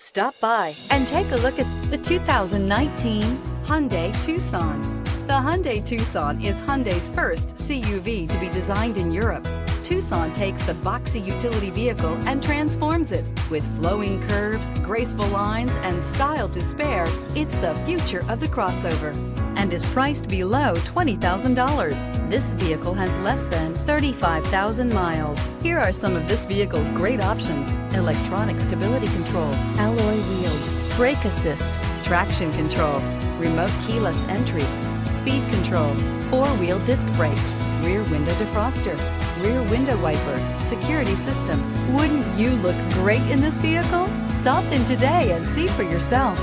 Stop by and take a look at the 2019 Hyundai Tucson. The Hyundai Tucson is Hyundai's first CUV to be designed in Europe. Tucson takes the boxy utility vehicle and transforms it. With flowing curves, graceful lines, and style to spare, it's the future of the crossover and is priced below $20,000. This vehicle has less than 35,000 miles. Here are some of this vehicle's great options: electronic stability control, alloy wheels, brake assist, traction control, remote keyless entry, speed control, four-wheel disc brakes, rear window defroster, rear window wiper, security system. Wouldn't you look great in this vehicle? Stop in today and see for yourself.